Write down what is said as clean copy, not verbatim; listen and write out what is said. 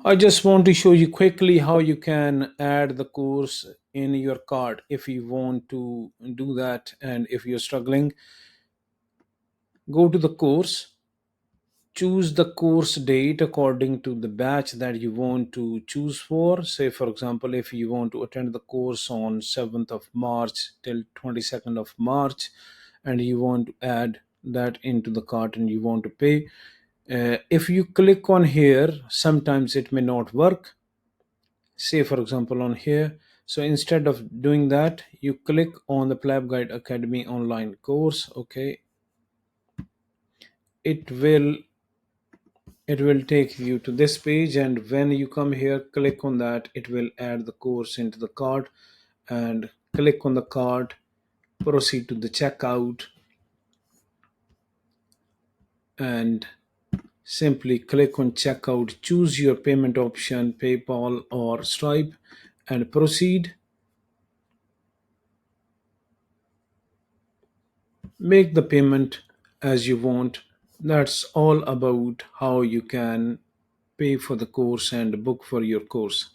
I just want to show you quickly how you can add the course in your cart. If you want to do that and if you're struggling, go to the course, choose the course date according to the batch that you want to choose for. Say, for example, if you want to attend the course on 7th of March till 22nd of March, and you want to add that into the cart and you want to pay. If you click on here, sometimes it may not work. Say, for example, on here. So instead of doing that, you click on the PLAB Guide Academy online course. Okay, it will it will take you to this page, and when you come here, click on that, it will add the course into the cart, and click on the cart, proceed to the checkout, and simply click on checkout, choose your payment option, PayPal or Stripe, and proceed. Make the payment as you want. That's all about how you can pay for the course and book for your course.